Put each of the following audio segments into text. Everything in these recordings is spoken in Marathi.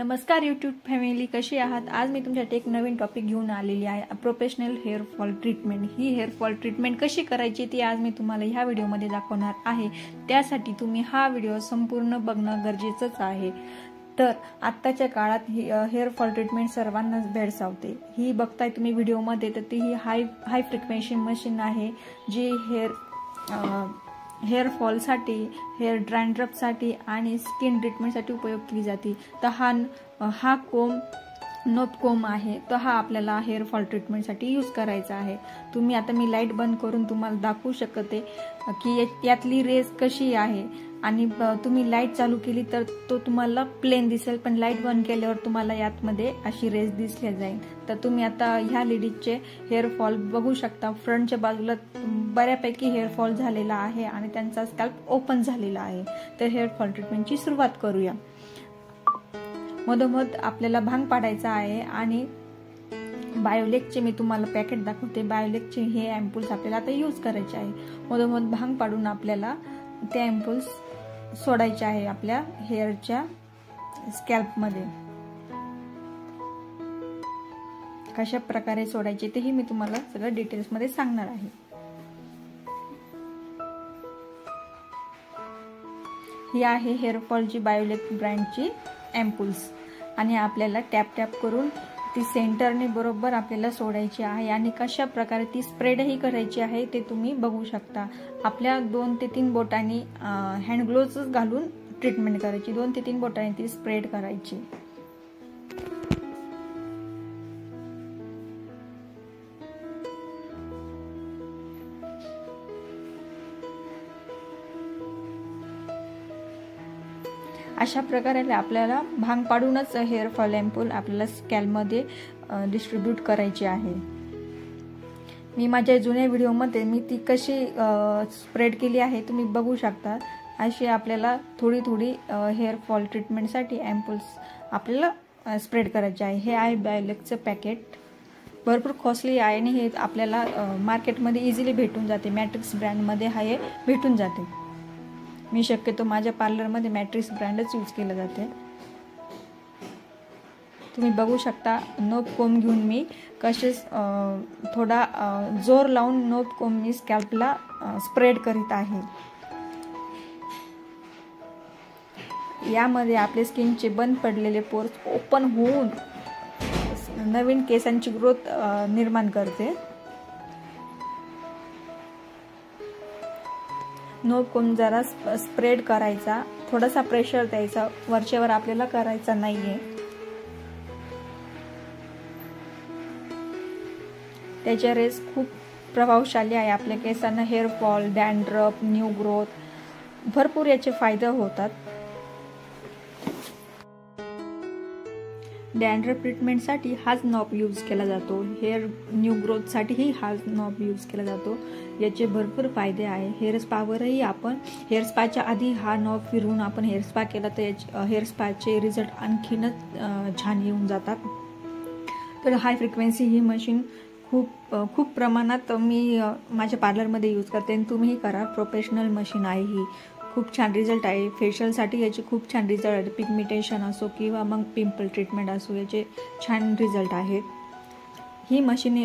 नमस्कार यूट्यूब फॅमिली, कशी आहात? आज मी तुमच्यासाठी एक नवीन टॉपिक घेऊन आलेली आहे, प्रोफेशनल हेअर फॉल ट्रीटमेंट। ही हेअर फॉल ट्रीटमेंट कशी करायची ती आज मी तुम्हाला ह्या व्हिडिओमध्ये दाखवणार आहे। त्यासाठी तुम्ही हा व्हिडिओ संपूर्ण बघणं गरजेचंच आहे। तर आत्ताच्या काळात ही हेअर फॉल ट्रीटमेंट सर्वांनाच भेडसावते। ही बघताय तुम्ही व्हिडिओमध्ये, तर ती ही हाय फ्रिक्वेन्सी मशीन आहे जी हेअर फॉलसाठी, हेअर ड्रॅन्ड्रफसाठी आणि स्किन ट्रीटमेंटसाठी उपयोग केली जाते। तर हा नोब कोम आहे, तर हा आपल्याला हेअर फॉल ट्रीटमेंटसाठी यूज करायचा आहे। तुम्ही आता मी लाईट बंद करून तुम्हाला दाखवू शकते की यातली रेस कशी आहे। आणि तुम्ही लाईट चालू केली तर तो तुम्हाला प्लेन दिसेल, पण लाईट बंद केल्यावर तुम्हाला यातमध्ये अशी रेस दिसली जाईल। तर तुम्ही आता ह्या लेडीजचे हेअर फॉल बघू शकता। फ्रंटच्या बाजूला बऱ्यापैकी हेअर फॉल झालेला आहे आणि त्यांचा स्कॅल्प ओपन झालेला आहे। तर हेअर फॉल ट्रीटमेंटची सुरुवात करूया। मधोमध आपल्याला भांग पाडायचा आहे आणि बायोलेकचे मी तुम्हाला पॅकेट दाखवते। बायोलेकचे हे अँपूल्स आपल्याला आता यूज करायचे आहे। मधोमध भांग पाडून आपल्याला ते अँपूल्स सोडायचे आहे आपल्या हेअरच्या स्कॅल्पमध्ये। कशा प्रकारे सोडायचे तेही मी तुम्हाला सगळं डिटेल्समध्ये सांगणार आहे। ही आहे हेअर फॉलची बायोलेक ब्रँडची अँपूल्स आणि आपल्याला टॅप टॅप करून ती सेंटरने बरोबर आपल्याला सोडायची आहे। आणि कशा प्रकारे ती स्प्रेडही करायची आहे ते तुम्ही बघू शकता। आपल्या 2 ते 3 बोटांनी हँड ग्लोव्ज घालून ट्रीटमेंट करायची। 2 ते 3 बोटांनी ती स्प्रेड करायची। अशा प्रकारे आपल्याला भांग पाडूनच हेअर फॉल अँपूल आपल्याला स्कॅल्पमध्ये डिस्ट्रीब्यूट करायची आहे। मी माझ्या जुन्या व्हिडिओमध्ये मी ती कशी स्प्रेड केली आहे तुम्ही बघू शकता। अशी आपल्याला थोडी थोडी हेअर फॉल ट्रीटमेंटसाठी अँपूल्स आपल्याला स्प्रेड करायचे आहे। हे आहे बायोलेकचं पॅकेट, भरपूर कॉस्टली आहे आणि हे आपल्याला मार्केटमध्ये इझिली भेटून जाते। मॅट्रिक्स ब्रँडमध्ये हे भेटून जाते। मी शक्यतो माझ्या पार्लरमध्ये मॅट्रिक्स ब्रँडच यूज केलं जाते। तुम्ही बघू शकता नोब कोम घेऊन मी कसे थोडा जोर लावून नोब कोम मी स्कॅल्पला स्प्रेड करीत आहे। यामध्ये आपले स्किनचे बंद पडलेले पोर्स ओपन होऊन नवीन केसांची ग्रोथ निर्माण करते। नोब कोम जरा स्प्रेड करायचा, थोडासा प्रेशर द्यायचा, वरच्यावर आपल्याला करायचा नाहीये। त्याच्या रेस खूप प्रभावशाली आहे आपल्या केसांना। Hair fall, dandruff, new growth भरपूर याचे फायदे होतात। डॅन्ड्रफ ट्रीटमेंटसाठी हाच नॉब यूज केला जातो। हेअर न्यू ग्रोथसाठीही हाच नॉब यूज केला जातो। याचे भरपूर फायदे आहे। हेअर स्पावरही आपण हेअर स्पाच्या आधी हा नॉब फिरवून आपण हेअर स्पा केला तर हेअर स्पाचे रिझल्ट आणखीनच छान येऊन जातात। तर हाय फ्रिक्वेन्सी ही मशीन खूप प्रमाणात मी माझ्या पार्लरमध्ये यूज करते आणि तुम्हीही करा। प्रोफेशनल मशीन आहे ही, खूप छान रिझल्ट आहे। फेशियलसाठी याचे खूप छान रिझल्ट आहे। पिगमेंटेशन असो किंवा मग पिंपल ट्रीटमेंट असो, याचे छान रिझल्ट आहेत। ही मशीन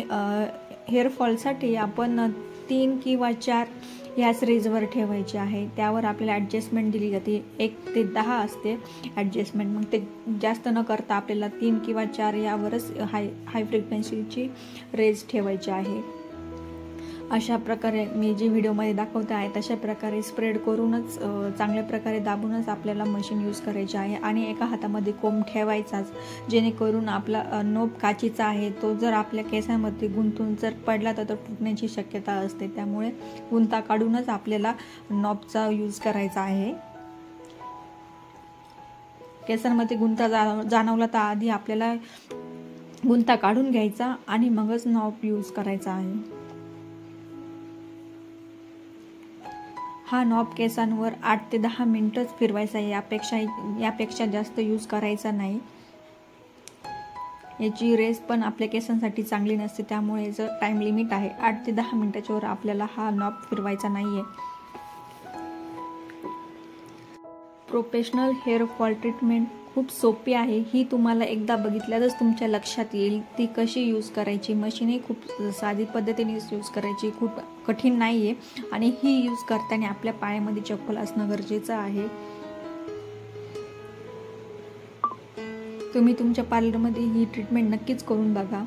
हेअर फॉलसाठी आपण 3 किंवा 4 ह्याच रेजवर ठेवायचे आहे। त्यावर आपल्याला ॲडजस्टमेंट दिली जाते। 1 ते 10 असते ॲडजस्टमेंट। मग ते जास्त न करता आपल्याला 3 किंवा 4 यावरच हाय फ्रिक्वेन्सीची रेज ठेवायची आहे। अशा प्रकारे मी जे व्हिडिओमध्ये दाखवते आहे तशा प्रकारे स्प्रेड करूनच चांगल्या प्रकारे दाबूनच आपल्याला मशीन यूज करायची आहे। आणि एका हातामध्ये कोंब ठेवायचाच, जेणेकरून आपला नोब काचीचा आहे, तो जर आपल्या केसांमध्ये गुंतून जर पडला तर फुटण्याची शक्यता असते। त्यामुळे गुंता काढूनच आपल्याला नॉबचा यूज करायचा आहे। केसांमध्ये गुंता जाणवला तर आधी आपल्याला गुंता काढून घ्यायचा आणि मगच नॉब यूज करायचा आहे। हा नॉब केसांवर 8 ते 10 मिनिटच फिरवायचा आहे, यापेक्षा जास्त यूज करायचा नाही। याची रेस पण आपल्या केसांसाठी चांगली नसते, त्यामुळे याचं टाइम लिमिट आहे। 8 ते 10 मिनिटाच्या वर आपल्याला हा नॉब फिरवायचा नाहीये। प्रोफेशनल हेअर फॉल ट्रीटमेंट खूप सोपी आहे ही. तुम्हाला एकदा बघितल्यावरच तुमच्या लक्षात येईल ती कशी यूज करायची. मशीनही खूप साधी पद्धतीने यूज करायची, खूप कठीण नाही आहे. आणि ही यूज करताना आपल्या पायामध्ये चप्पल असणं गरजेचं आहे. तुम्ही तुमच्या पार्लरमध्ये ही ट्रीटमेंट नक्कीच करून बघा,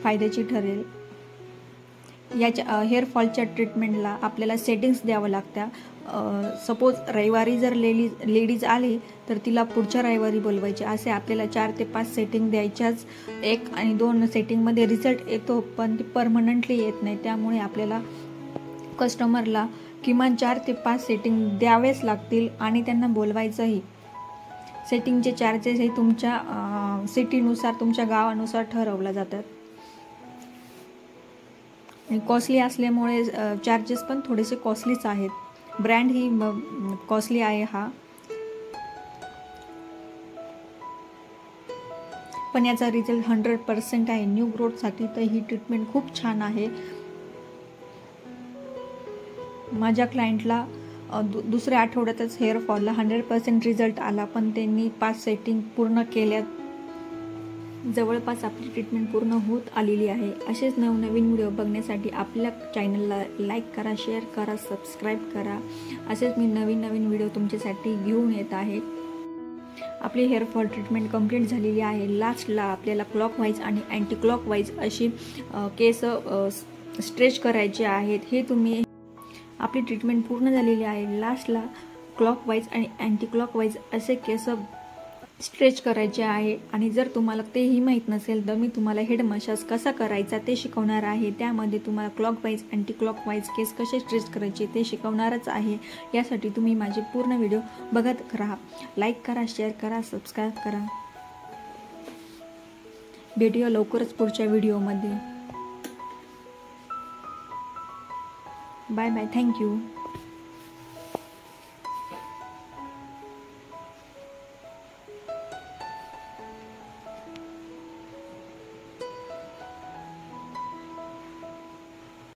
फायद्याची ठरेल. याच्या हेअरफॉलच्या ट्रीटमेंटला आपल्याला सेटिंग्स द्यावं लागत्या. सपोज रविवारी जर लेडीज आली तर तिला पुढच्या रविवारी बोलवायचे, असे आपल्याला 4 ते 5 सेटिंग द्यायच्याच. 1 आणि 2 सेटिंगमध्ये रिझल्ट येतो, पण ती परमनंटली येत नाही. त्यामुळे आपल्याला कस्टमरला किमान 4 ते 5 सेटिंग द्यावेच लागतील आणि त्यांना बोलवायचंही. सेटिंगचे चार्जेस हे तुमच्या सिटीनुसार, तुमच्या गावानुसार ठरवल्या जातात. आणि कॉस्टली असल्यामुळे चार्जेस पण थोडेसे कॉस्टलीच आहेत. ब्रँड ही कॉस्टली आहे हा, पण याचा रिझल्ट 100% आहे. न्यू ग्रोथसाठी तर ही ट्रीटमेंट खूप छान आहे. माझ्या क्लायंटला दुसऱ्या आठवड्यातच हेअरफॉलला 100% रिझल्ट आला, पण त्यांनी 5 सेटिंग पूर्ण केल्यात. जवळपास आपली ट्रीटमेंट पूर्ण होत आलेली आहे. असेच नवनवीन व्हिडिओ बघण्यासाठी आपल्या चॅनलला लाईक करा, शेअर करा, सबस्क्राईब करा. असेच मी नवीन व्हिडिओ तुमच्यासाठी घेऊन येत आहे. आपली हेअरफॉल ट्रीटमेंट कंप्लीट झालेली आहे. लास्टला आपल्याला क्लॉकवाईज आणि अँटी क्लॉकवाईज अशी केस स्ट्रेच करायचे आहेत. हे तुम्ही, आपली ट्रीटमेंट पूर्ण झालेली आहे. लास्टला क्लॉकवाईज आणि अँटी क्लॉकवाईज असे केस स्ट्रेच करायचे आहे. आणि जर तुम्हाला तेही माहीत नसेल तर मी तुम्हाला हेड मसाज कसा करायचा ते शिकवणार आहे. त्यामध्ये तुम्हाला क्लॉकवाईज अँटी क्लॉकवाईज केस कसे स्ट्रेच करायचे ते शिकवणारच आहे. यासाठी तुम्ही माझे पूर्ण व्हिडिओ बघत राहा. लाईक करा, शेअर करा, सबस्क्राईब करा. भेटूया लवकरच पुढच्या व्हिडिओमध्ये. Bye bye. थँक्यू.